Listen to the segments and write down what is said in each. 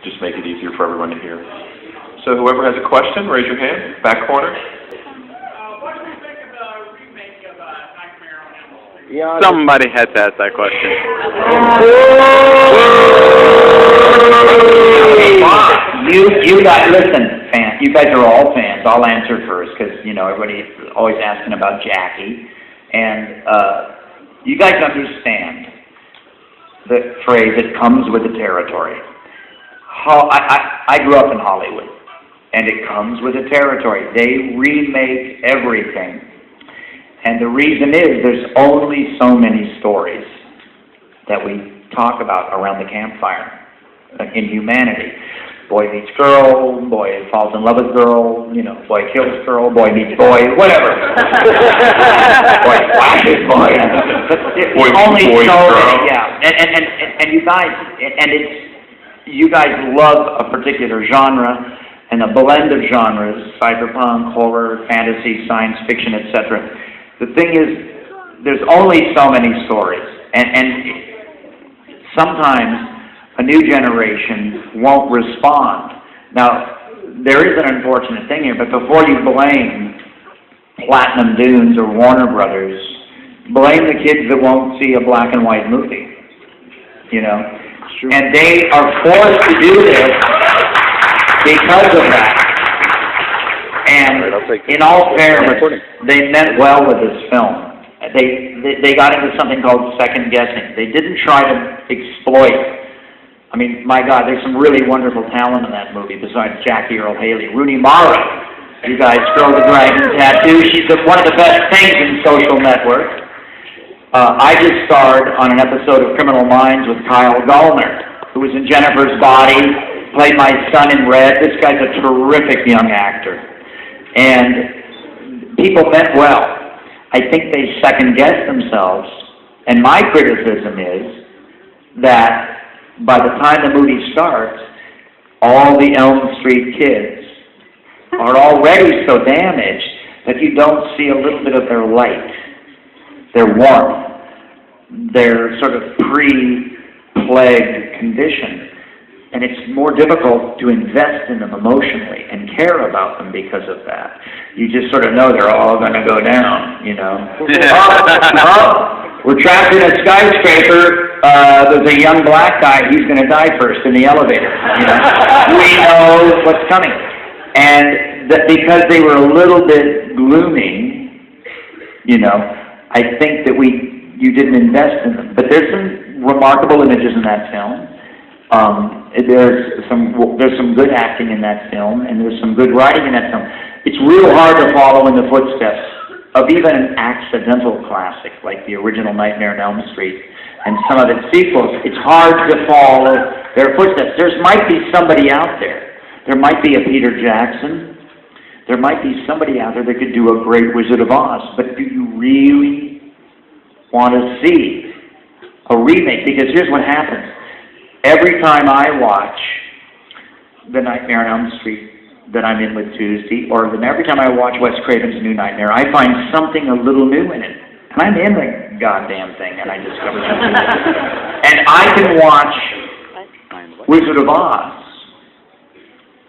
just make it easier for everyone to hear. So whoever has a question, raise your hand. Back corner. What do you think of the remake of Nightmare on Elm Street? Yeah, somebody had to ask that question. You guys, listen, fans. You guys are all fans. I'll answer first because everybody's always asking about Jackie, and you guys understand the phrase "it comes with the territory." I grew up in Hollywood, and it comes with the territory. They remake everything, and the reason is there's only so many stories that we talk about around the campfire in humanity. Boy meets girl, boy falls in love with girl, boy kills girl, boy meets boy, whatever. Boy flashes boy. Boy only boy so, yeah. And you guys, you guys love a particular genre and a blend of genres: cyberpunk, horror, fantasy, science fiction, etc. The thing is, there's only so many stories, and sometimes a new generation won't respond. Now, there is an unfortunate thing here, but before you blame Platinum Dunes or Warner Brothers, blame the kids that won't see a black and white movie, And they are forced to do this because of that. And in all fairness, they meant well with this film. They got into something called second guessing. They didn't try to exploit. I mean, my God, there's some really wonderful talent in that movie besides Jackie Earle Haley. Rooney Mara, you guys, Girl with the Dragon Tattoo. She's one of the best things in Social Network. I just starred on an episode of Criminal Minds with Kyle Gallner, who was in Jennifer's Body, played my son in Red. This guy's a terrific young actor. And people meant well. I think they second-guessed themselves. And my criticism is that by the time the movie starts, all the Elm Street kids are already so damaged that you don't see a little bit of their light, their warmth, their sort of pre-plague condition. And it's more difficult to invest in them emotionally and care about them because of that. You just sort of know they're all going to go down, We're trapped in a skyscraper. There's a young black guy. He's going to die first in the elevator. We know what's coming. And because they were a little bit gloomy, I think that you didn't invest in them. But there's some remarkable images in that film. There's some good acting in that film, and there's some good writing in that film. It's real hard to follow in the footsteps of even an accidental classic like the original Nightmare on Elm Street and some of its sequels. It's hard to follow their footsteps. There might be somebody out there. There might be a Peter Jackson. There might be somebody out there that could do a great Wizard of Oz. But do you really want to see a remake? Because here's what happens. Every time I watch The Nightmare on Elm Street that I'm in with Tuesday, or every time I watch Wes Craven's New Nightmare, I find something a little new in it. And I'm in the goddamn thing, and I discover something new. And I can watch Wizard of Oz,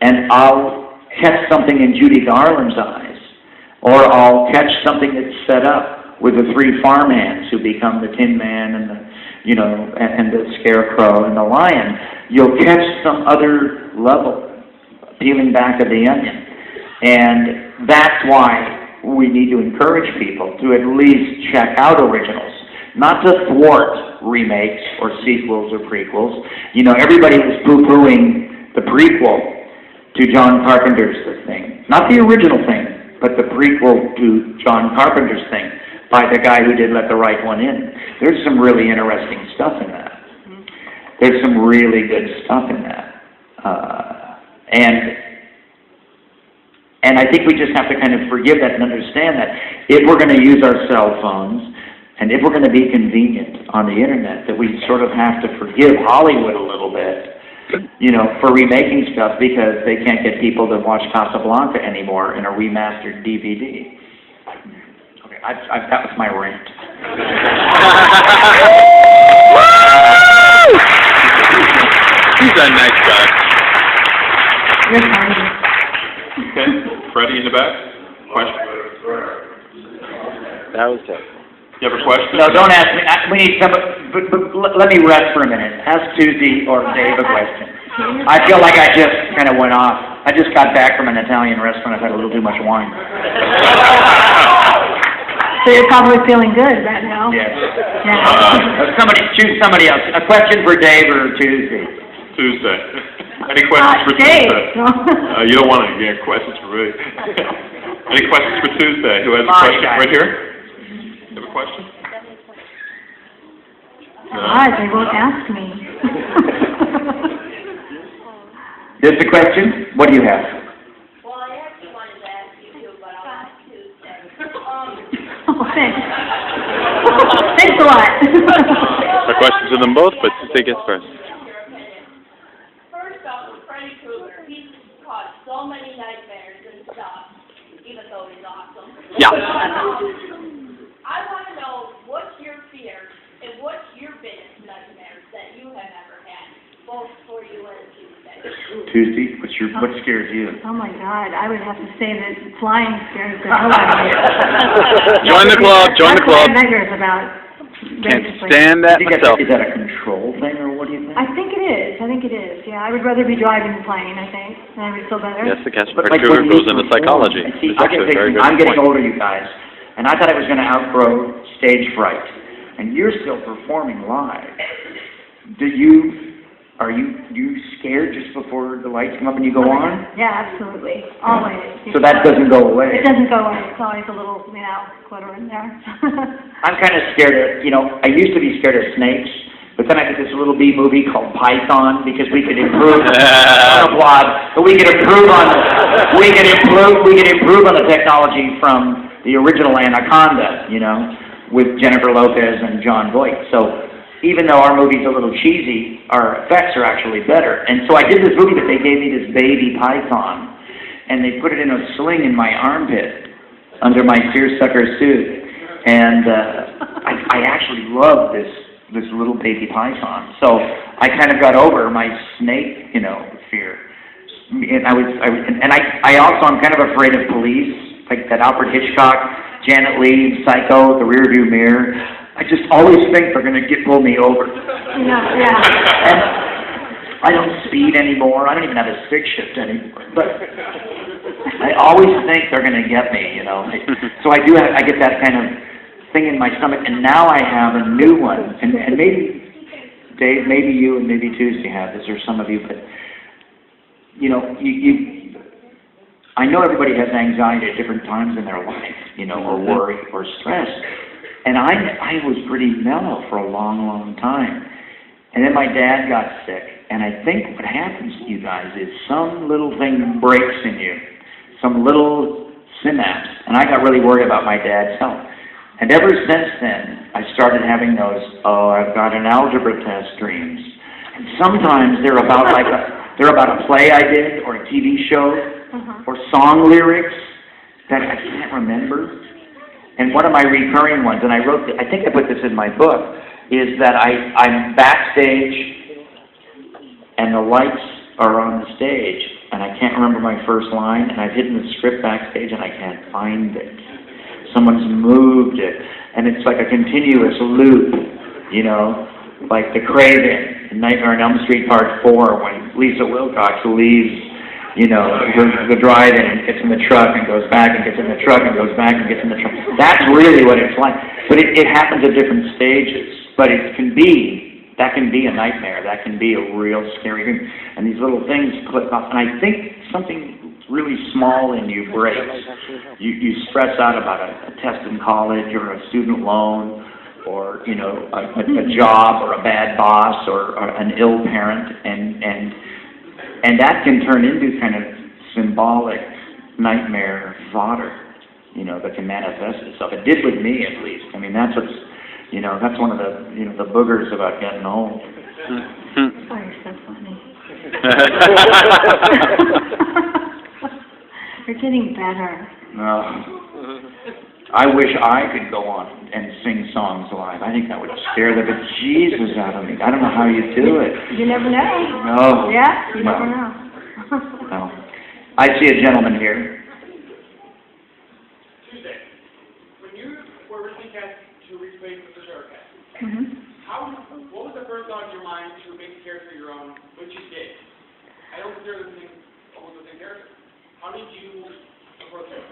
and I'll catch something in Judy Garland's eyes, or I'll catch something that's set up with the three farmhands who become the Tin Man and the and the Scarecrow and the Lion. You'll catch some other level, peeling back of the onion. And that's why we need to encourage people to at least check out originals, not to thwart remakes or sequels or prequels. Everybody was poo-pooing the prequel to John Carpenter's The Thing. Not the original Thing, but the prequel to John Carpenter's Thing by the guy who did Let the Right One In. There's some really interesting stuff in that. There's some really good stuff in that. And I think we just have to kind of forgive that and understand that if we're going to use our cell phones and if we're going to be convenient on the internet, that we sort of have to forgive Hollywood a little bit, for remaking stuff because they can't get people to watch Casablanca anymore in a remastered DVD. That was my rant. He's a nice guy. You're funny. Okay, Freddie in the back, question? That was it. You have a question? No, don't ask me. We need somebody, but let me rest for a minute. Ask Susie or Dave a question. I feel like I just kind of went off. I just got back from an Italian restaurant. I've had a little too much wine. So you're probably feeling good right now. Yes. Yeah. Choose somebody else. A question for Dave or Tuesday? Tuesday. Any questions for Dave. Tuesday? You don't want to get questions for me. Any questions for Tuesday? Who has a Come on, question? guys. Right here? You have a question? No. God, they won't ask me. Just a question? What do you have? Well, I actually wanted to ask you too, but I'll ask Tuesday. Oh, thanks. Thanks a lot. A question to them both, but Tuesday gets first. First off, with Freddy Krueger, he's caused so many nightmares and stuff, even though he's awesome. Yeah. I want to know what's your fear and what's your biggest nightmares that you have ever had, both for you and Tuesday. Tuesday, what scares you? Oh my God, I would have to say that flying scares the hell out of me. Join the club, join the That's what club. nightmares about. Can't basically. stand that Is that myself. a control thing, or what do you think? I think it is. Yeah, I would rather be driving than playing, I think. That would feel better. Yes, the cast But Freddy like Krueger when goes you into perform, psychology. and see, It's actually a very good I'm getting point. older, you guys, and I thought I was going to outgrow stage fright, and you're still performing live. Are you scared just before the lights come up and you go on? Yeah, absolutely. Always. So that doesn't go away. It doesn't go away. It's always a little, glitter in there. I'm kind of scared of, I used to be scared of snakes, but then I did this little B movie called Python because we could improve but we could improve on the technology from the original Anaconda, with Jennifer Lopez and John Voight. So even though our movie's a little cheesy, our effects are actually better. And so I did this movie that they gave me this baby python, and they put it in a sling in my armpit under my seersucker suit. And I actually love this little baby python. So I kind of got over my snake, fear. And I also am kind of afraid of police, like that Alfred Hitchcock, Janet Leigh, Psycho, The Rearview Mirror. I just always think they're going to pull me over. Yeah. And I don't speed anymore. I don't even have a stick shift anymore. But I always think they're going to get me, So I get that kind of thing in my stomach. And now I have a new one. And maybe, Dave, maybe you and maybe Tuesday have this, or some of you, but, I know everybody has anxiety at different times in their life, or worry or stress. And I was pretty mellow for a long, long time. And then my dad got sick. And I think what happens to you guys is some little thing breaks in you, some little synapse. And I got really worried about my dad's health. And ever since then, I started having those, I've got an algebra test dreams. And sometimes they're about a play I did, or a TV show, or song lyrics that I can't remember. And one of my recurring ones, and I think I put this in my book, is that I'm backstage and the lights are on the stage and I can't remember my first line and I've hidden the script backstage and I can't find it. Someone's moved it. And it's like a continuous loop, like the Craven in Nightmare on Elm Street Part 4 when Lisa Wilcox leaves the drive-in and gets in the truck and goes back and gets in the truck and goes back and gets in the truck. That's really what it's like. But it happens at different stages. But that can be a nightmare. That can be a real scary thing. And these little things click off. And I think something really small in you breaks. You stress out about a test in college or a student loan or, a job or a bad boss or an ill parent and that can turn into kind of symbolic nightmare fodder, that can manifest itself. It did with me, at least. I mean, that's what's, that's one of the, the boogers about getting old. Oh, you're so funny. You're getting better. I wish I could go on and sing songs live. I think that would scare the bejesus out of me. I don't know how you do it. You never know. No. Yeah, you never know. Well, I see a gentleman here. Tuesday, when you were originally cast to replace the Sheriff, Mhm. what was the first thought in your mind to make the character your own, which you did? I don't consider the thing almost the same character. How did you approach it?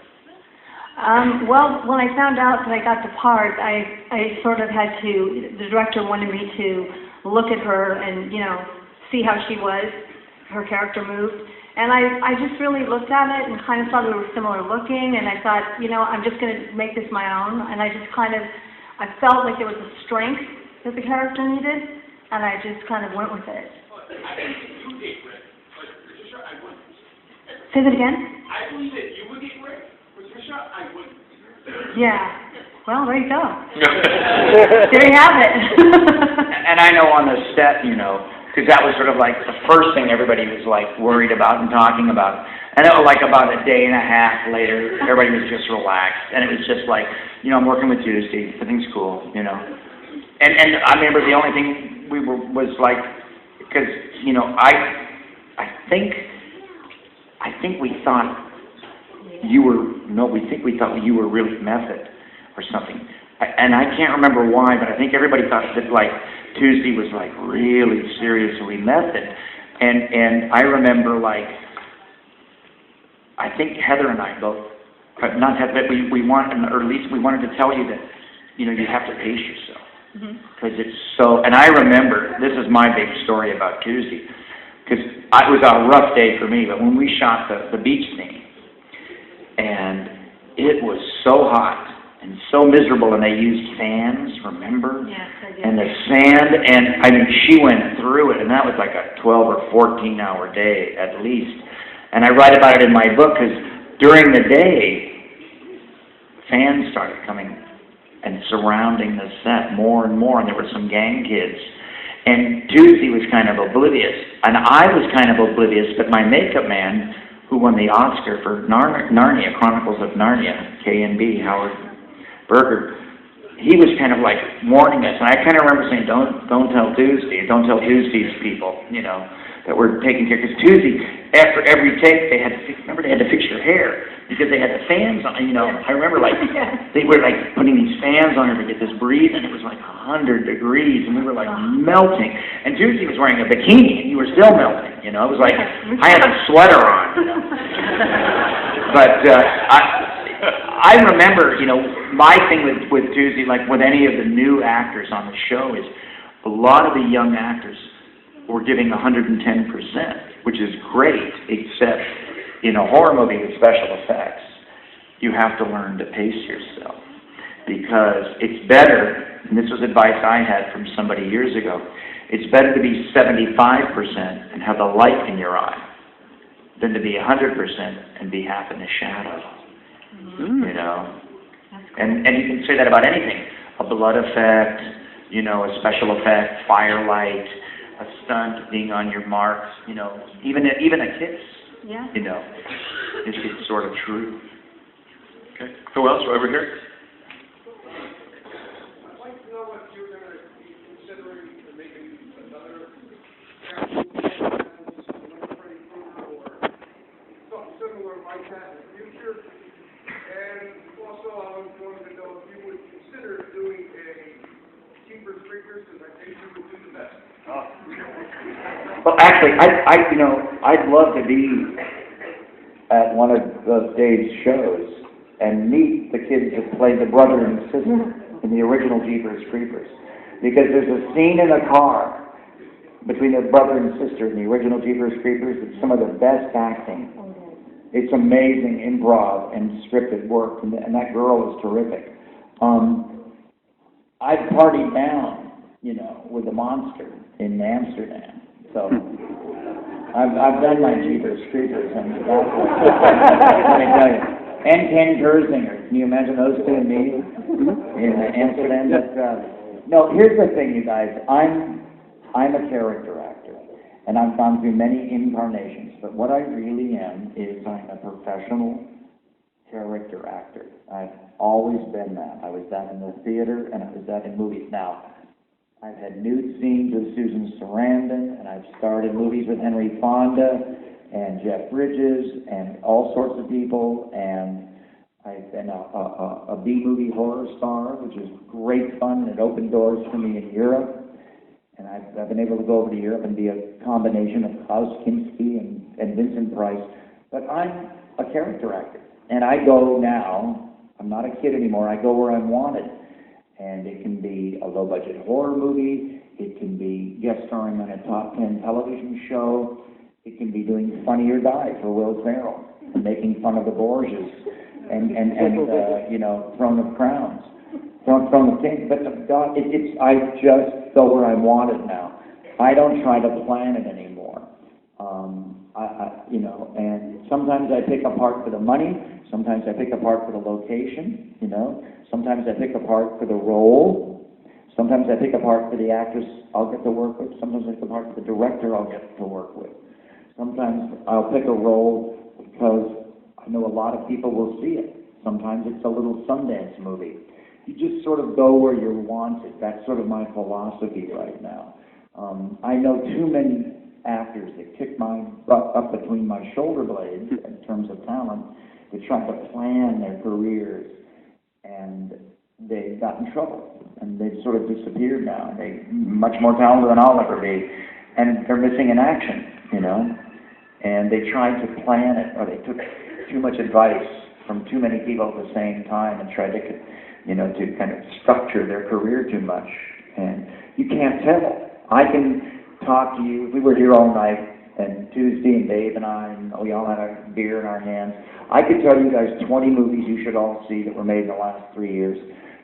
Well, when I found out that I got the part, I sort of had to, the director wanted me to look at her and, you know, see how she was, her character moved. And I just really looked at it and kind of thought we were similar looking, and I thought, you know, I'm just going to make this my own. And I just kind of, I felt like there was a strength that the character needed, and I just kind of went with it. I believe that you did, Rick, but Patricia, I wouldn't. Say that again? I believe that you would get Rick, Patricia, I wouldn't. Yeah. Well, there you go. There you have it. And I know on the set, you know, because that was sort of like the first thing everybody was like worried about and talking about. And it was like about a day and a half later, everybody was just relaxed. And it was just like, you know, I'm working with Tuesday, everything's cool, you know. And I remember the only thing we were, was like, because, you know, I think we thought you were, we thought you were really method or something. And I can't remember why, but I think everybody thought that, like, Tuesday was, like, really seriously method. And I remember, like, I think Heather and I both, but not Heather, but we wanted, or at least we wanted to tell you that, you know, you have to pace yourself. Because it's so, and I remember, this is my big story about Tuesday, because it was a rough day for me, but when we shot the beach scene, and it was so hot and so miserable, and they used fans, remember? Yes, I did. And the sand, and I mean, she went through it, and that was like a 12 or 14-hour day at least. And I write about it in my book, because during the day, fans started coming and surrounding the set more and more, and there were some gang kids. And Tuesday was kind of oblivious, and I was kind of oblivious, but my makeup man, who won the Oscar for Narnia, Chronicles of Narnia, K&B, Howard Berger, he was kind of like warning us, and I kind of remember saying, don't tell Tuesday, don't tell Tuesday's people, you know, that we're taking care, because Tuesday, after every take, they had to fix your hair, because they had the fans on, you know. I remember, like, they were, like, putting these fans on her to get this breeze, and it was, like, 100 degrees, and we were, like, melting. And Tuesday was wearing a bikini, and you were still melting, you know. It was like, I had a sweater on, you know. But I remember, you know, my thing with Tuesday, like with any of the new actors on the show, is a lot of the young actors were giving 110%, which is great, except in a horror movie with special effects, you have to learn to pace yourself. Because it's better, and this was advice I had from somebody years ago, it's better to be 75% and have the light in your eye than to be 100% and be half in the shadow. You know? And you can say that about anything. A blood effect, you know, a special effect, firelight, a stunt, being on your marks, you know, even a kiss, you know, it's sort of true. Okay. Who else? Over here? I'd like to know if you're going to be considering making another Freddy Krueger or something similar like that in the future. And also, I was going to know if you would consider doing a Jeepers Creepers, because I think you would do the best. Well, actually, you know, I'd love to be at one of those Dave's shows and meet the kids that played the brother and sister in the original Jeepers Creepers. Because there's a scene in a car between the brother and sister in the original Jeepers Creepers that's some of the best acting. It's amazing improv and scripted work, and that girl is terrific. I've partied down, you know, with the monster in Amsterdam. So I've done my Jeepers Creepers, and that's let me tell you. And Ken Gerzinger. Can you imagine those two and me in Amsterdam? But, no, here's the thing, you guys. I'm a character actor, and I've gone through many incarnations. But what I really am is I'm a professional character actor. I've always been that. I was that in the theater, and I was that in movies. Now, I've had nude scenes with Susan Sarandon, and I've starred in movies with Henry Fonda, and Jeff Bridges and all sorts of people, and I've been a B-movie horror star, which is great fun, and it opened doors for me in Europe. And I've been able to go over to Europe and be a combination of Klaus Kinski and Vincent Price. But I'm a character actor. And I go now, I'm not a kid anymore, I go where I'm wanted. And it can be a low-budget horror movie, it can be guest starring on a top 10 television show, it can be doing Funny or Die for Will Ferrell, and making fun of the Borgias, and you know, Throne of Crowns. From the king, but God, I just go where I'm wanted now. I don't try to plan it anymore. You know, and sometimes I pick a part for the money. Sometimes I pick a part for the location. You know, sometimes I pick a part for the role. Sometimes I pick a part for the actress I'll get to work with. Sometimes I pick a part for the director I'll get to work with. Sometimes I'll pick a role because I know a lot of people will see it. Sometimes it's a little Sundance movie. You just sort of go where you're wanted. That's sort of my philosophy right now. I know too many actors that kick my butt up between my shoulder blades in terms of talent that try to plan their careers, and they've got in trouble, and they've sort of disappeared now. They're much more talented than I'll ever be, and they're missing in action, you know. And they tried to plan it, or they took too much advice from too many people at the same time and tried to, you know, to kind of structure their career too much. And you can't tell. I can talk to you, if we were here all night, and Tuesday and Dave and I, and we all had our beer in our hands, I could tell you guys 20 movies you should all see that were made in the last 3 years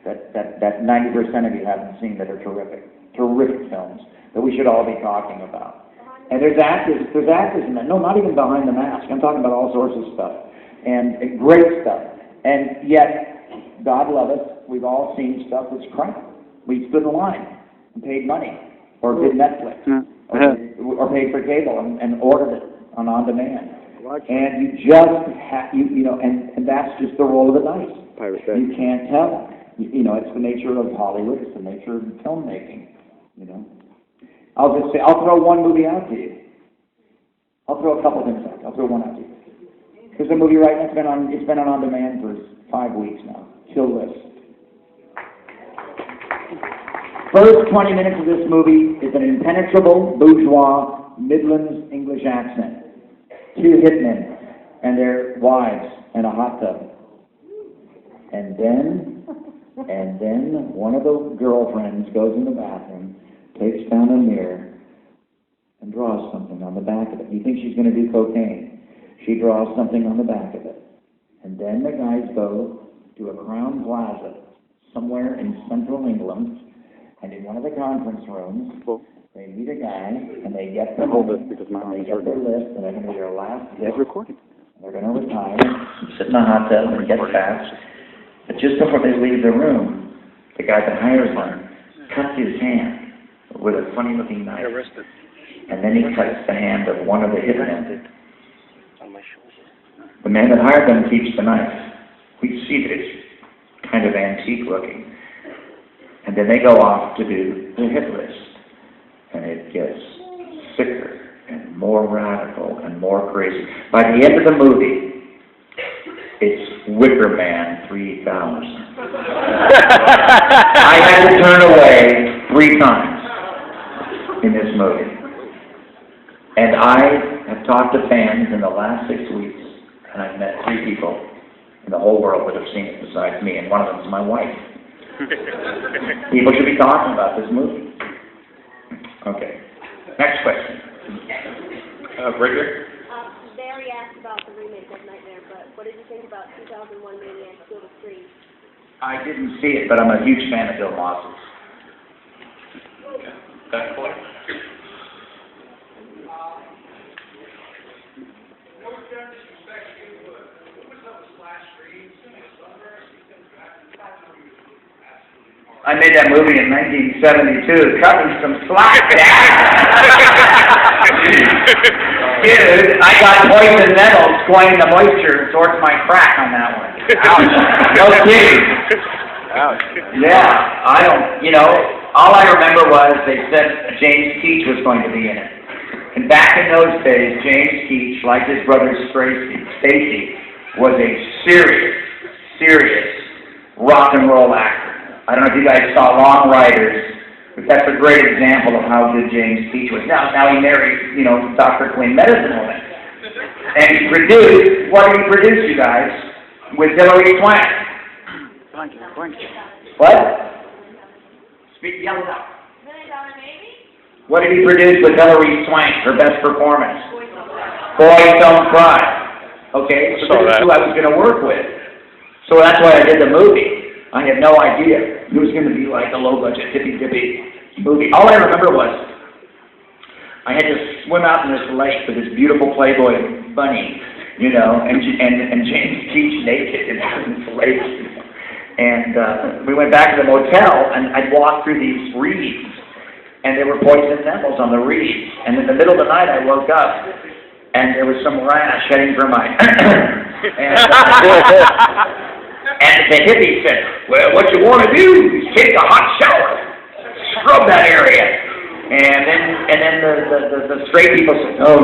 that 90% of you haven't seen that are terrific films that we should all be talking about. And there's actors in that. No, not even behind the mask. I'm talking about all sorts of stuff. And great stuff. And yet, God love us, we've all seen stuff that's crap. We stood in line and paid money, or did Netflix, or paid for cable and ordered it on demand. And you just have, you know, and that's just the roll of the dice. You can't tell. You know, it's the nature of Hollywood, it's the nature of filmmaking, you know. I'll just say, I'll throw one movie out to you. I'll throw a couple things out. I'll throw one out to you. There's a movie right now, it's been on demand for 5 weeks now. Kill List. First 20 minutes of this movie is an impenetrable, bourgeois, Midlands English accent. 2 hitmen and their wives and a hot tub. And then one of the girlfriends goes in the bathroom, takes down a mirror, and draws something on the back of it. You think she's going to do cocaine. She draws something on the back of it. And then the guys go to a Crown Plaza somewhere in central England, and in one of the conference rooms, they meet a guy, and they get the they get their list, and they're going to be their last hit. They're going to retire, sit in a hot tub, and get fat. But just before they leave the room, the guy that hires them cuts his hand with a funny-looking knife. And then he cuts the hand of one of the hitmen. The man that hired them keeps the knife. We see that it's kind of antique-looking. And then they go off to do the hit list. And it gets sicker and more radical and more crazy. By the end of the movie, it's Wicker Man 3000. I had to turn away 3 times in this movie. And I have talked to fans in the last 6 weeks, and I've met 3 people in the whole world that have seen it besides me, and one of them is my wife. People should be talking about this movie. Okay. Next question. Bridget? Barry asked about the remake of Nightmare, but what did you think about 2001 Maniac Kill the Scream? I didn't see it, but I'm a huge fan of Bill Moss's. Okay. That point? I made that movie in 1972, cutting some slack. Dude, I got poison nettles squaring the moisture towards my crack on that one. Ouch. No kidding. Ouch. Yeah, I don't, you know, all I remember was they said James Keach was going to be in it. And back in those days, James Keach, like his brother Stacy, was a serious rock and roll actor. I don't know if you guys saw Long Riders, but that's a great example of how good James Keach was. Now he married, Dr. Queen Medicine Woman. And he produced, what did he produce, you guys? With Hilary Swank. What? Speak, yell it out. $1 Million Baby? What did he produce with Hilary Swank, her best performance? Boys Don't Cry. Okay, so this is who I was going to work with. So that's why I did the movie. I had no idea it was going to be like a low-budget, hippy-dippy movie. All I remember was I had to swim out in this lake with this beautiful Playboy bunny, and James Keach naked in this lake. And we went back to the motel, and I'd walk through these reeds, and there were poison nettles on the reeds. And in the middle of the night, I woke up, and there was some rash heading for my... and the hippie said, well, what you want to do is take a hot shower, scrub that area. And then the straight people said, no,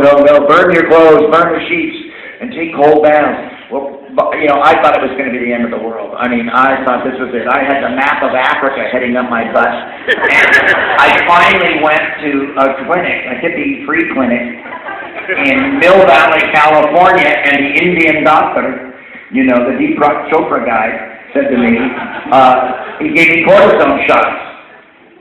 burn your clothes, burn the sheets, and take cold baths. Well, I thought it was going to be the end of the world. I mean, I thought this was it. I had the map of Africa heading up my butt. And I finally went to a clinic, a hippie-free clinic, in Mill Valley, California, and the Indian doctor, the Deepak Chopra guy, said to me, he gave me cortisone shots.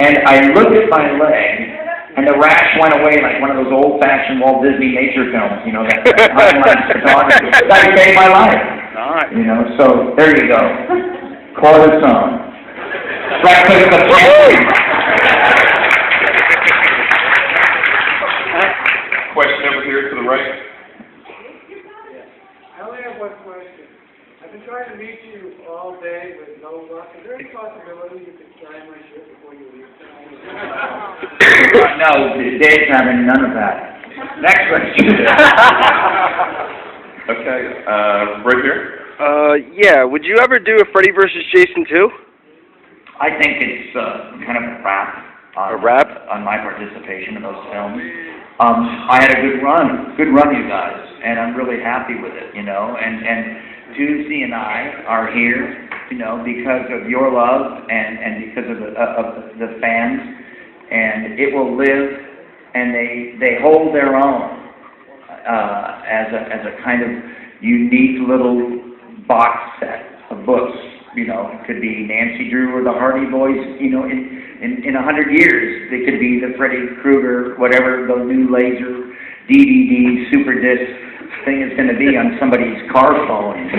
And I looked at my leg, and the rash went away like one of those old-fashioned Walt Disney nature films, that time-lapse photography. That saved my life. So there you go. Cortisone. Right click of the Question over here to the right. I only have one question. I've been trying to reach you all day with no luck. Is there any possibility you could sign my ship before you leave tonight? No, Dave's having none of that. Next question. Okay, right here. Yeah. Would you ever do a Freddy vs. Jason 2? I think it's kind of a wrap. On my participation in those films. I had a good run, you guys, and I'm really happy with it, and Tuesday and I are here, because of your love and because of the fans, and it will live, and they hold their own as a kind of unique little box set of books. It could be Nancy Drew or the Hardy Boys, in 100 years, they could be the Freddy Krueger, whatever the new laser DVD super disc thing is going to be on somebody's car phone,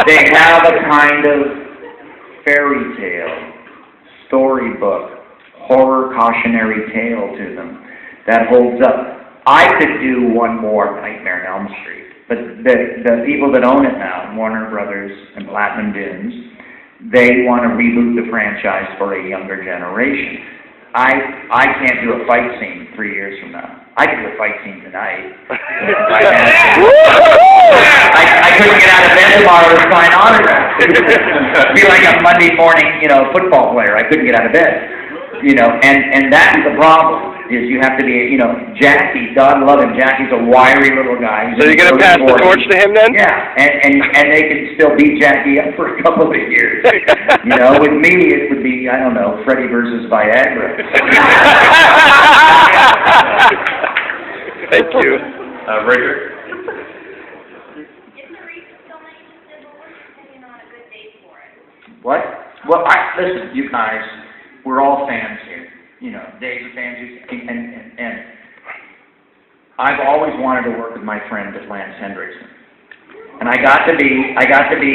They have a kind of fairy tale, storybook, horror cautionary tale to them that holds up. I could do one more Nightmare on Elm Street. But the people that own it now, Warner Brothers and Platinum Dunes, they want to reboot the franchise for a younger generation. I can't do a fight scene 3 years from now. I could do a fight scene tonight. I couldn't get out of bed tomorrow to sign autographs. It'd be like a Monday morning, football player. I couldn't get out of bed. And that's the problem. Is you have to be, Jackie, God love him, Jackie's a wiry little guy. So you're going to pass the torch to him then? Yeah, and they can still beat Jackie up for a couple of years. With me it would be, I don't know, Freddy versus Viagra. Thank you. Right here. If the reason so many said, well, we're depending on a good date for it. What? Well, listen, you guys, we're all fans here. Dave's fans, and I've always wanted to work with my friend Lance Hendrickson, and I got to be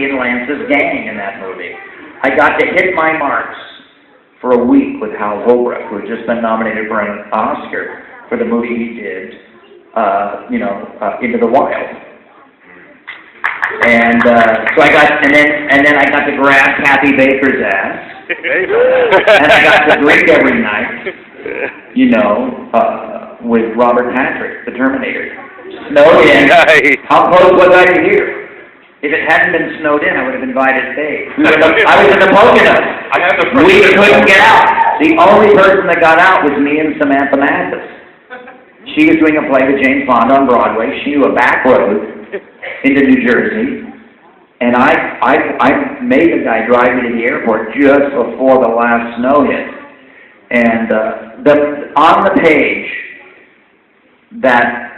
in Lance's gang in that movie. I got to hit my marks for a week with Hal Holbrook, who had just been nominated for an Oscar for the movie he did, Into the Wild. And so I got, and then I got to grab Kathy Baker's ass. And I got to drink every night, with Robert Patrick, the Terminator. Snowed in. How close was I to here? If it hadn't been snowed in, I would have invited Dave. I was in the Poconos. We couldn't get out. The only person that got out was me and Samantha Mathis. She was doing a play with James Bond on Broadway. She knew a back road into New Jersey. And I made the guy drive me to the airport just before the last snow hit. And on the page, that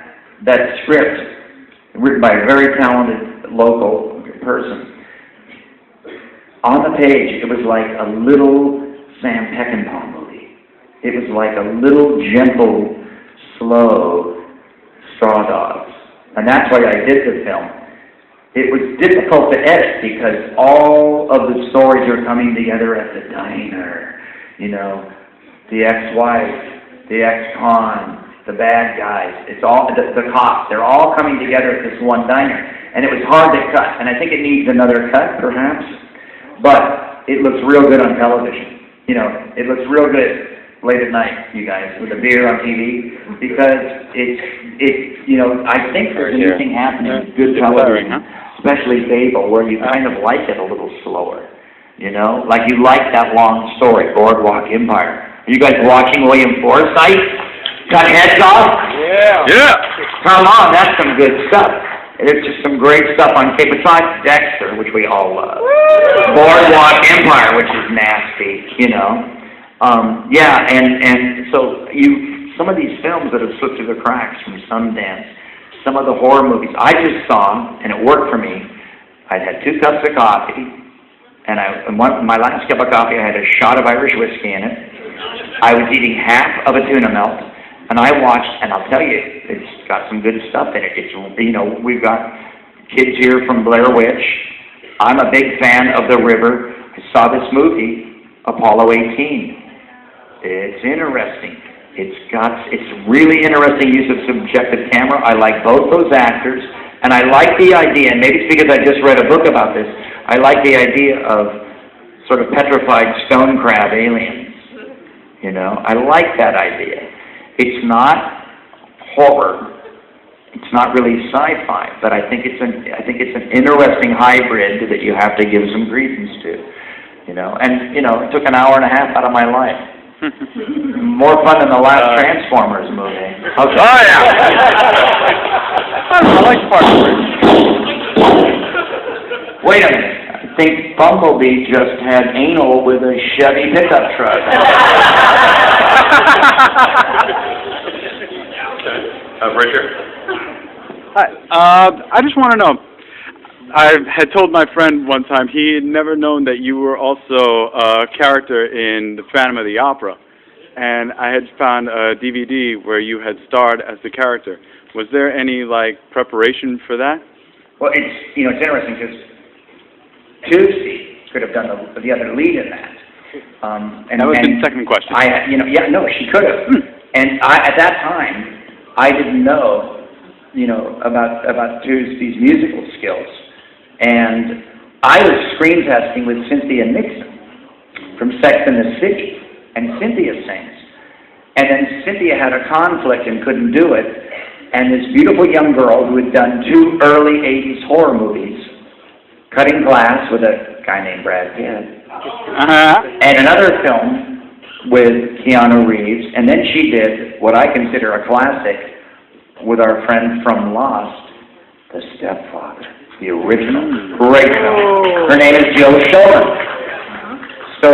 script, written by a very talented local person, on the page, it was like a little Sam Peckinpah movie. It was like a little gentle, slow Straw Dogs. And that's why I did the film. It was difficult to edit because all of the stories are coming together at the diner. You know, the ex-wife, the ex-con, the bad guys. It's all the cops. They're all coming together at this one diner, and it was hard to cut. And I think it needs another cut, perhaps. But it looks real good on television. You know, it looks real good late at night, you guys, with a beer on TV, because it's you know, I think there's anything happening with good television, especially cable, where you kind of like it a little slower. You know, like you like that long story, Boardwalk Empire. Are you guys watching William Forsythe? Cut heads off? Yeah. Yeah. Come on, that's some good stuff. There's just some great stuff on cable. Besides Dexter, which we all love. Boardwalk Empire, which is nasty, you know. Yeah, and so some of these films that have slipped through the cracks from Sundance, some of the horror movies I just saw, and it worked for me. I'd had 2 cups of coffee, and my last cup of coffee, I had a shot of Irish whiskey in it. I was eating half of a tuna melt, and I watched, and I'll tell you, it's got some good stuff in it. It's, you know, we've got kids here from Blair Witch. I'm a big fan of The River. I saw this movie, Apollo 18. It's interesting. It's really interesting use of subjective camera. I like both those actors, and I like the idea, and maybe it's because I just read a book about this, I like the idea of sort of petrified stone crab aliens. You know, I like that idea. It's not horror. It's not really sci-fi, but I think it's an interesting hybrid that you have to give some credence to. You know, and you know, it took an hour and a half out of my life. More fun than the last Transformers movie. Okay. Oh, yeah. I like Park. Wait a minute. I think Bumblebee just had anal with a Chevy pickup truck. Richard? Hi. I just want to know. I had told my friend one time he had never known that you were also a character in The Phantom of the Opera, and I had found a DVD where you had starred as the character. Was there any preparation for that? Well, it's interesting because Tuesday could have done the other lead in that. That was the second question. She could have. And at that time, I didn't know, about Tuesday's musical skills. And I was screen testing with Cynthia Nixon from Sex and the City, and Cynthia sings. And then Cynthia had a conflict and couldn't do it, and this beautiful young girl who had done 2 early 80s horror movies, Cutting Glass with a guy named Brad Pitt, and another film with Keanu Reeves, and then she did what I consider a classic with our friend from Lost, The Stepfather. The original, great film. Her name is Jill Schoen. So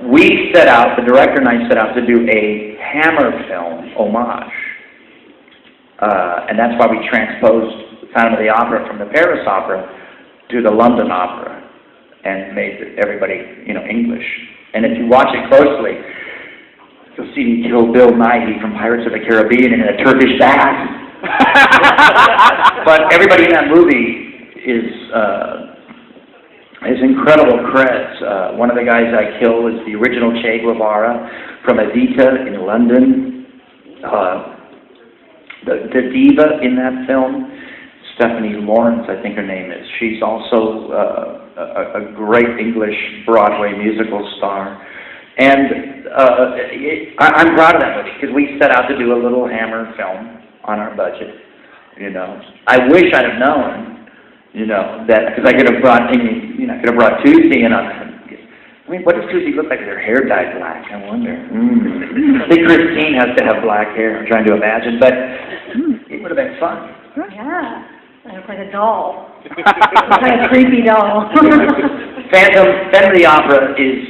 the director and I set out to do a Hammer film homage. And that's why we transposed Phantom of the Opera from the Paris Opera to the London Opera and made everybody, English. And if you watch it closely, you'll see me kill Bill Nighy from Pirates of the Caribbean in a Turkish bath. But everybody in that movie is incredible creds. One of the guys I kill is the original Che Guevara from Evita in London. The diva in that film, Stephanie Lawrence, I think her name is. She's also a great English Broadway musical star. And I'm proud of that movie because we set out to do a little Hammer film on our budget. I wish I'd have known. That because I could have brought Tuesday in on it. I mean, what does Tuesday look like with her hair dyed black? I wonder. I think Christine has to have black hair. I'm trying to imagine, but fun. Yeah. I look like a doll. Like a creepy doll. Phantom of the Opera is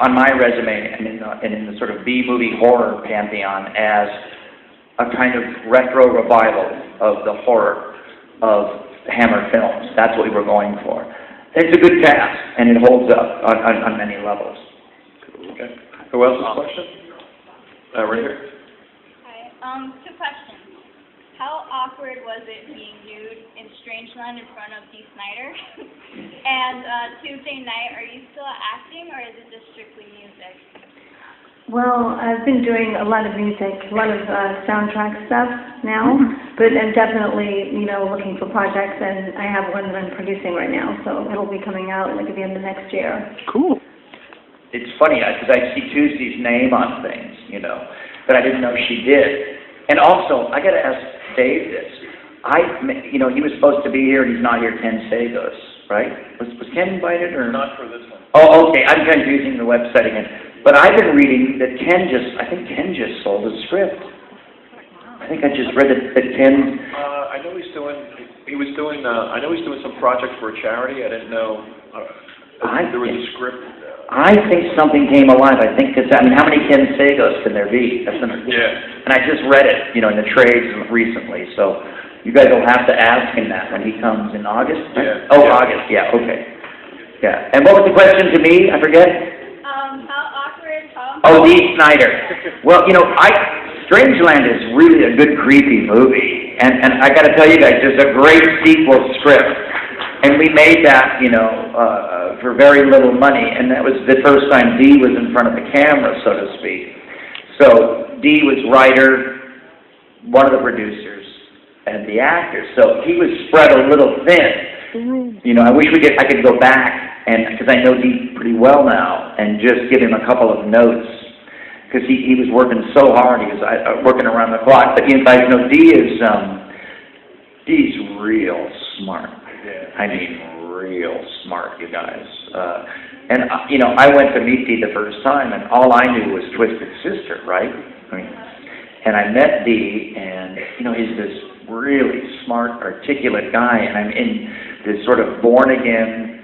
on my resume and in the sort of B-movie horror pantheon as a kind of retro revival of the horror of Hammer films. That's what we were going for. It's a good cast, and it holds up on many levels. Okay. Who else has a question? Right here. Hi. 2 questions. How awkward was it being nude in Strangeland in front of Dee Snider? And Tuesday night, are you still acting, or is it just strictly music? Well, I've been doing a lot of music, a lot of soundtrack stuff now, but I'm definitely, looking for projects, and I have one that I'm producing right now, so it'll be coming out like at the end of next year. Cool. It's funny, because I see Tuesday's name on things, but I didn't know she did. And also, I got to ask Dave this. He was supposed to be here, and he's not here. Ken Sagos, right? Was Ken invited, or Not for this one. Oh, okay. I'm confusing the website again. But I've been reading that Ken just sold a script. I think I just read that Ken. I know he's doing some project for a charity. I didn't know. There was a script. I think something came alive. I think because how many Ken Sagos can there be? Yeah. And I just read it, in the trades recently. So you guys will have to ask him that when he comes in August. Yeah. Oh, Yeah. August. Yeah. Okay. Yeah. And what was the question to me? I forget. How awkward? Oh, Dee Snider. Well, Strangeland is really a good creepy movie, and I got to tell you guys, there's a great sequel script, and we made that, for very little money, and that was the first time Dee was in front of the camera, so to speak. So Dee was writer, one of the producers, and the actor. So he was spread a little thin. I wish I could go back, and because I know Dee pretty well now, and just give him a couple of notes, because he was working so hard. He was working around the clock. But you guys know Dee's real smart. Yeah. I mean, real smart, you guys. I went to meet Dee the first time, and all I knew was Twisted Sister, right? And I met Dee, and he's this really smart, articulate guy, and I'm in this sort of born-again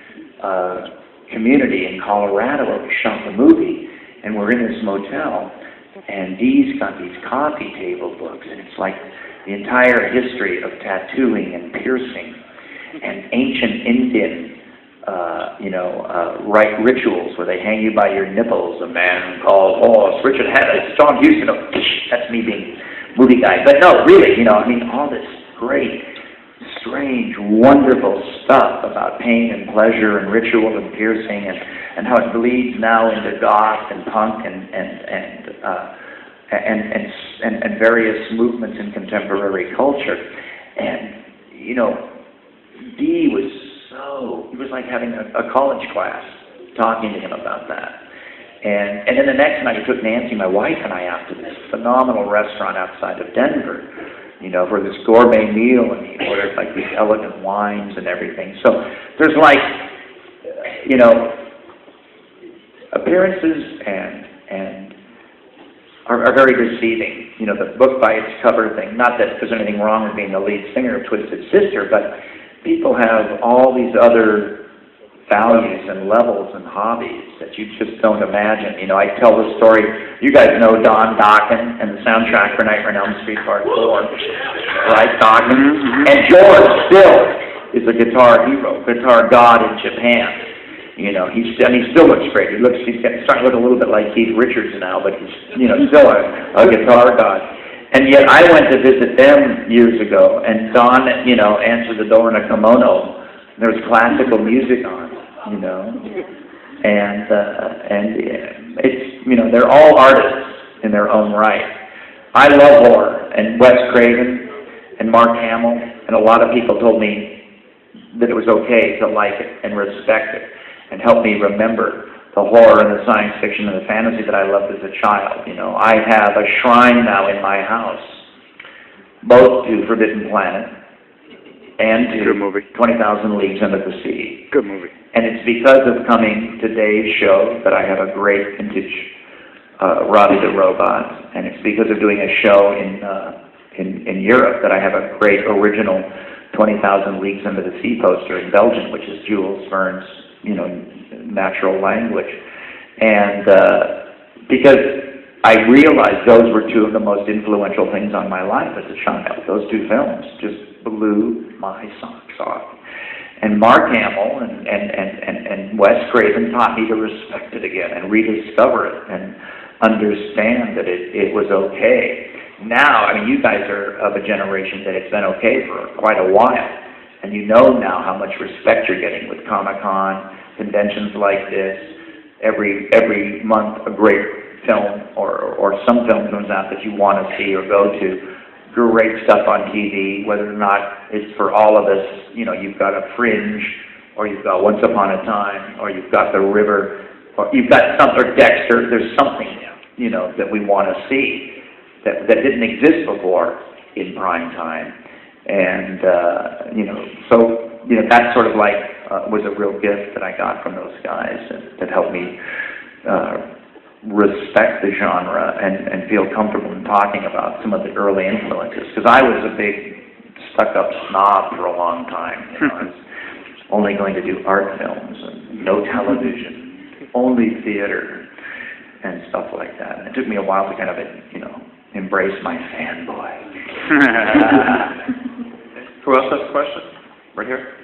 community in Colorado where we shot the movie, and we're in this motel, and Dee's got these coffee table books, and it's like the entire history of tattooing and piercing and ancient Indian rite rituals where they hang you by your nipples. A man called Horse, Richard Haddon, John Huston. That's me being movie guy. But no, really, all this great, strange, wonderful stuff about pain and pleasure and ritual and piercing and how it bleeds now into goth and punk and various movements in contemporary culture. And, Dee was it was like having a college class talking to him about that. And then the next night he took Nancy, my wife, and I out to this phenomenal restaurant outside of Denver, for this gourmet meal, and he ordered like these elegant wines and everything. So there's appearances and are very deceiving. The book by its cover thing, not that there's anything wrong with being the lead singer of Twisted Sister, but people have all these other values and levels and hobbies that you just don't imagine. I tell the story, you guys know Don Dokken and the soundtrack for Nightmare on Elm Street Part 4, right, Dokken? Mm-hmm. And George still is a guitar hero, guitar god in Japan. He still looks great. He's starting to look a little bit like Keith Richards now, but he's, still a guitar god. And yet I went to visit them years ago, and Don, answered the door in a kimono. And there was classical music on, and it's, they're all artists in their own right. I love horror, and Wes Craven and Mark Hamill, and a lot of people told me that it was okay to like it and respect it, and help me remember the horror and the science fiction and the fantasy that I loved as a child. I have a shrine now in my house, both to Forbidden Planet and to 20,000 Leagues Under the Sea. Good movie. And it's because of coming to Dave's show that I have a great vintage Robbie the Robot, and it's because of doing a show in Europe that I have a great original 20,000 Leagues Under the Sea poster in Belgium, which is Jules Verne's, you know, natural language. And because I realized those were two of the most influential things on my life as a child. Those two films just blew my socks off. And Mark Hamill and Wes Craven taught me to respect it again and rediscover it and understand that it was okay. Now, I mean, you guys are of a generation that it's been okay for quite a while. And you know now how much respect you're getting with Comic-Con, conventions like this. Every month a great film or some film comes out that you want to see or go to. Great stuff on TV, whether or not it's for all of us. You know, you've got a Fringe, or you've got Once Upon a Time, or you've got The River, or you've got something, or Dexter. There's something, you know, that we want to see that didn't exist before in prime time. And, you know, so, you know, that sort of like was a real gift that I got from those guys that helped me respect the genre and feel comfortable in talking about some of the early influences. Because I was a big stuck-up snob for a long time. You know, I was only going to do art films and no television, only theater and stuff like that. And it took me a while to kind of, you know, embrace my fanboy. Who else has a question? Right here.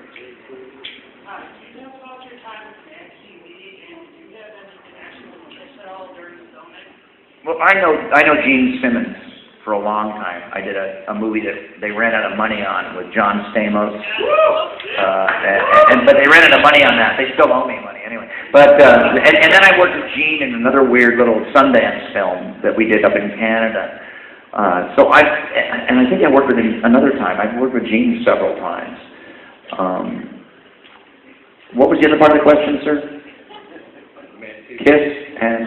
Well, I know Gene Simmons for a long time. I did a movie that they ran out of money on with John Stamos, but they ran out of money on that. They still owe me money anyway. But and then I worked with Gene in another weird little Sundance film that we did up in Canada. So I think I worked with him another time. I've worked with Gene several times. What was the other part of the question, sir? Kiss and.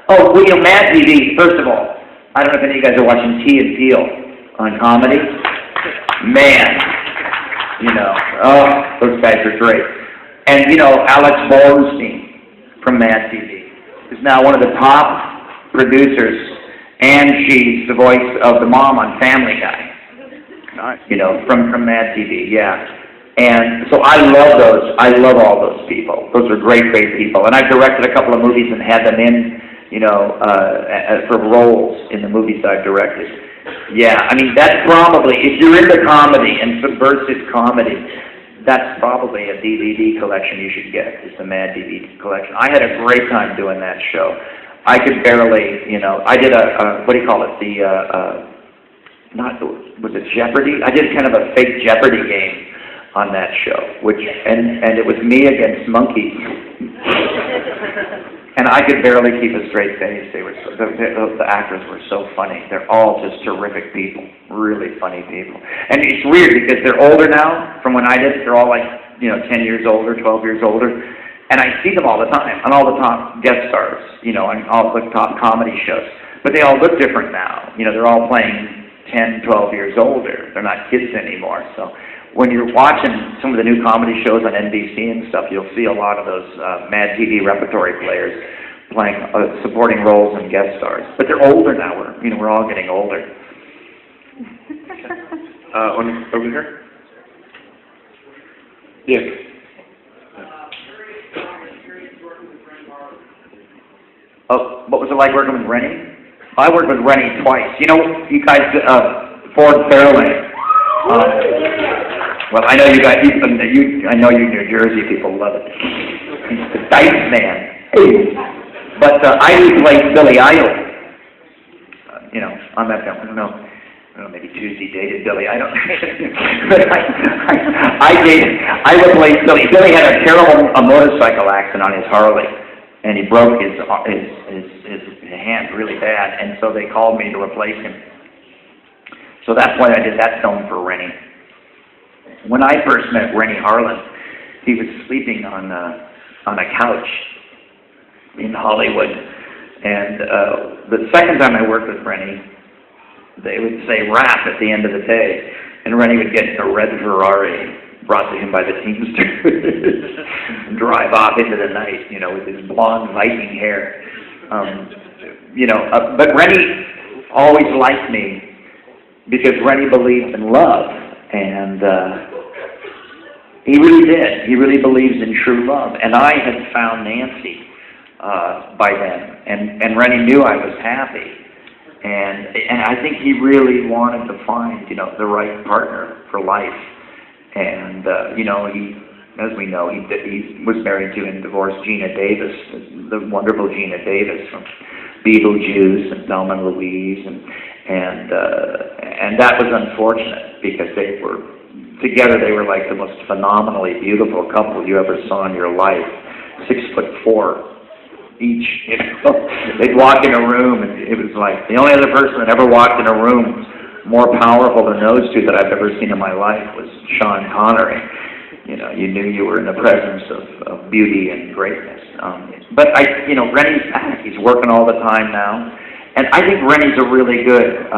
Oh, well, you know, Mad TV, first of all, I don't know if any of you guys are watching Key and Peele on comedy. Man, you know, oh, those guys are great. And, you know, Alex Bornstein from Mad TV is now one of the top producers, and she's the voice of the mom on Family Guy. Nice. You know, from Mad TV, yeah. And so I love those. I love all those people. Those are great, great people. And I've directed a couple of movies and had them in, you know, for roles in the movies I've directed. Yeah, I mean, that's probably, if you're into comedy and subversive comedy, that's probably a DVD collection you should get, is the Mad DVD collection. I had a great time doing that show. I could barely, you know, I did what do you call it, was it Jeopardy? I did kind of a fake Jeopardy game on that show, and it was me against monkeys. And I could barely keep a straight face. The actors were so funny. They're all just terrific people, really funny people. And it's weird because they're older now from when I did it. They're all like, you know, 10 years older, 12 years older. And I see them all the time on all the top guest stars, you know, on all the top comedy shows. But they all look different now. You know, they're all playing 10, 12 years older. They're not kids anymore. So when you're watching some of the new comedy shows on NBC and stuff, you'll see a lot of those Mad TV repertory players playing supporting roles and guest stars. But they're older now. We're all getting older. Over here. Yeah. Oh, what was it like working with Rennie? I worked with Rennie twice. You know, you guys, Ford Fairlane. Well, I know you guys. I know you New Jersey people love it. He's the Dice Man. But I replaced Billy Idol. You know, on that film. I don't know. Maybe Tuesday dated Billy. I don't. But I replaced Billy. Billy had a terrible motorcycle accident on his Harley, and he broke his hand really bad, and so they called me to replace him. So that's why I did that film for Rennie. When I first met Rennie Harlan, he was sleeping on a couch in Hollywood, and the second time I worked with Rennie, they would say "wrap" at the end of the day, and Rennie would get in a red Ferrari brought to him by the Teamsters and drive off into the night, you know, with his blonde, lightning hair. But Rennie always liked me because Rennie believed in love, and he really did. He really believes in true love. And I had found Nancy by then, and Rennie knew I was happy, and I think he really wanted to find, you know, the right partner for life. And you know, as we know, he was married to and divorced Gina Davis, the wonderful Gina Davis from Beetlejuice and Thelma and Louise, and that was unfortunate because they were together. They were like the most phenomenally beautiful couple you ever saw in your life. 6'4" each. You know, they'd walk in a room, and it was like the only other person that ever walked in a room more powerful than those two that I've ever seen in my life was Sean Connery. You know, you knew you were in the presence of beauty and greatness. But you know, Rennie's back. He's working all the time now. And I think Rennie's a really good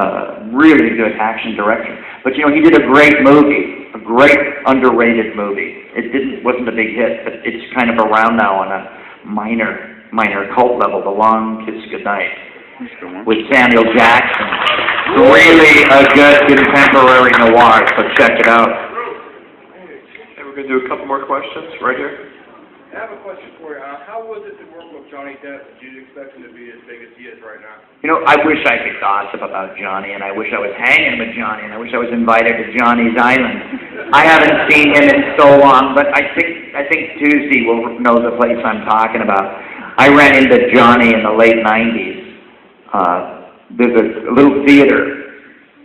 action director. But you know, he did a great movie, a great underrated movie. It wasn't a big hit, but it's kind of around now on a minor cult level, The Long Kiss Goodnight, with Samuel Jackson. Really a good contemporary noir, so check it out. Okay, we're going to do a couple more questions right here. I have a question for you. How was it to work with Johnny Depp? Did you expect him to be as big as he is right now? You know, I wish I could gossip about Johnny, and I wish I was hanging with Johnny, and I wish I was invited to Johnny's Island. I haven't seen him in so long, but I think Tuesday will know the place I'm talking about. I ran into Johnny in the late 90s. There's a little theater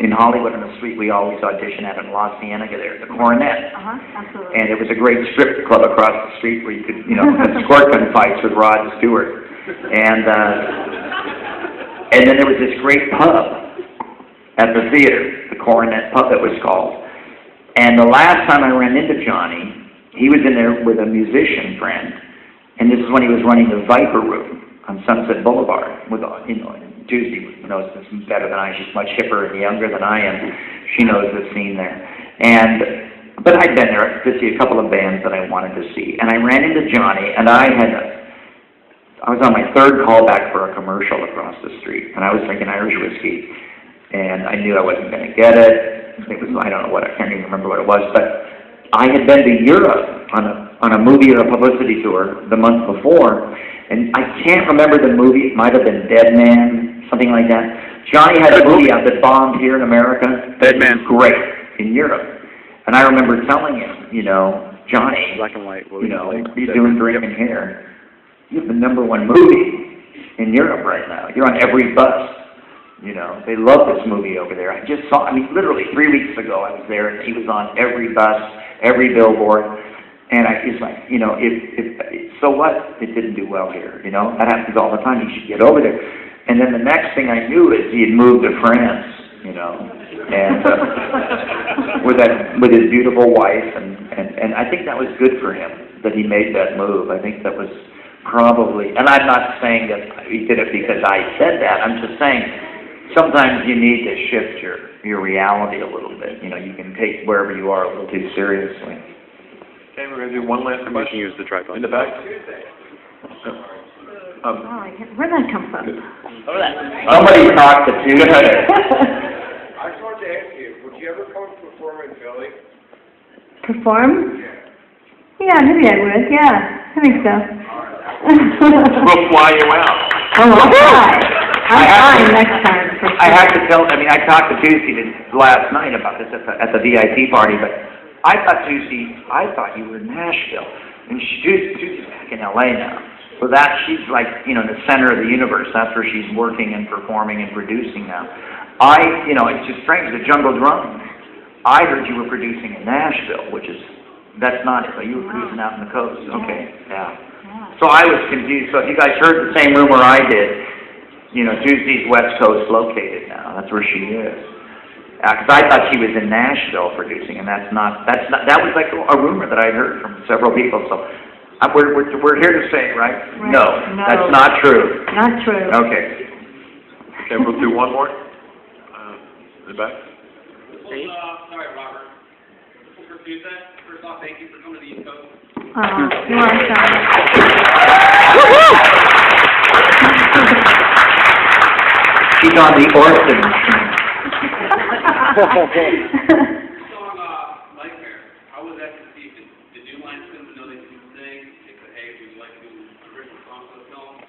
in Hollywood on the street we always audition at in La Cienega there, the Coronet. Absolutely. And it was a great strip club across the street where you could, you know, have squirt gun fights with Rod Stewart. And then there was this great pub at the theater, the Coronet Pub it was called. And the last time I ran into Johnny, he was in there with a musician friend, and this is when he was running the Viper Room on Sunset Boulevard with, you know, Tuesday knows this better than I. She's much hipper and younger than I am. She knows the scene there. But I'd been there to see a couple of bands that I wanted to see. And I ran into Johnny, and I was on my third callback for a commercial across the street, and I was drinking Irish whiskey, and I knew I wasn't going to get it. It was, I don't know what, I can't even remember what it was, but I had been to Europe on a movie or a publicity tour the month before, and I can't remember the movie. It might have been Dead Man, something like that. Johnny had a movie out that bombed here in America. Dead Man. Great in Europe. And I remember telling him, you know, Johnny, Black and white. you know, you're doing Dreaming Hair. You have the #1 movie in Europe right now. You're on every bus. You know, they love this movie over there. I just saw, I mean, literally 3 weeks ago I was there, and he was on every bus, every billboard. And he's like, you know, so what? It didn't do well here, you know? That happens all the time. You should get over there. And then the next thing I knew is he had moved to France, you know, and with his beautiful wife. And I think that was good for him, that he made that move. I think that was probably, and I'm not saying that he did it because I said that. I'm just saying sometimes you need to shift your reality a little bit. You know, you can take wherever you are a little too seriously. Okay, we're going to do one last You question. can use the tripod. In the back. Where'd that come from? Somebody talk to Tuesday. I just wanted to ask you, would you ever come perform in Philly? Perform? Yeah, maybe I would. Yeah, I think so. We'll fly you out. Oh, I'll try. I'm fine next time. I have to tell, I mean, I talked to Tuesday last night about this at the VIP party, but I thought you were in Nashville, and Tuesday's back in LA now. So she's like, you know, the center of the universe. That's where she's working and performing and producing now. You know, it's just strange, the Jungle Drum. I heard you were producing in Nashville, that's not it, but you were producing out on the coast. Okay, yeah. So I was confused. So if you guys heard the same rumor I did, you know, Tuesday's West Coast located now. That's where she is. Because I thought she was in Nashville producing, and that was like a rumor that I heard from several people. So we're here to say, right? No, that's not true. Not true. Okay. Okay, we'll do one more. In the back. Sorry, Robert. For Tuesday, first off, thank you for coming to the East Coast. You are sorry. She's on the Orson. Song, Nightmare, how was that conceived? Did you line them to know they could sing? They said, hey, would you like to do an original song for the film?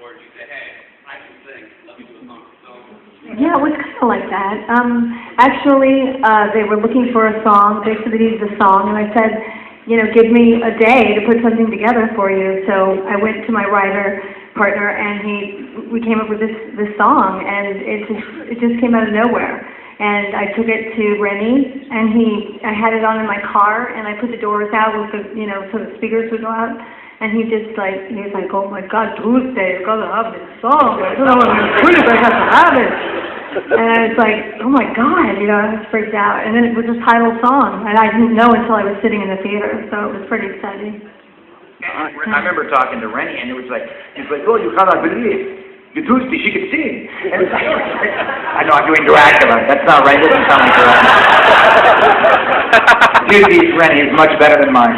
Or did you say, hey, I can sing, let me do a song for the film? Yeah, it was kind of like that. Actually, they were looking for a song. They said they needed a song, and I said, you know, give me a day to put something together for you. So I went to my writer partner, and we came up with this song, and it just came out of nowhere. And I took it to Rennie, and I had it on in my car, and I put the doors out with the, you know, so the speakers would go out. And he was like, oh my God, Tuesday, you've got to have this song. I don't know what I'm doing, but I have to have it. And I was like, oh my God, you know, I was freaked out. And then it was a title song, and I didn't know until I was sitting in the theater, so it was pretty exciting. I remember talking to Rennie, and it was like, he's like, oh, you cannot believe. You Tuesday, she could sing. And I know I'm doing Dracula. That's not right. It doesn't sound like Dracula. Tuesday's Rennie is much better than mine.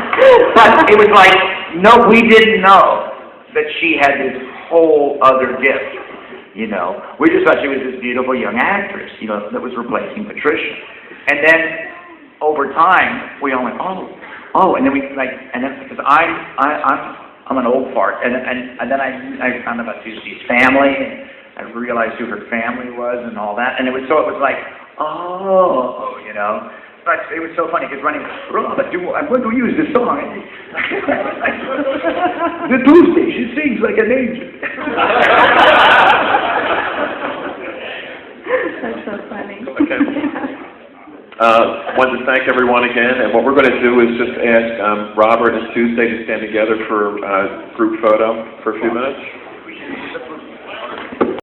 But it was like, no, we didn't know that she had this whole other gift, you know. We just thought she was this beautiful young actress, you know, that was replacing Patricia. And then, over time, we all went, oh, and then because I'm an old fart, and then I found out about Tuesday's family, and I realized who her family was and all that, and it was like, oh, you know. But it was so funny because Ronnie was, Robert, I'm going to use this song. The Tuesday, she sings like an angel. That's so funny. Okay. Wanted to thank everyone again, and what we're going to do is just ask Robert and Tuesday to stand together for a group photo for a few minutes.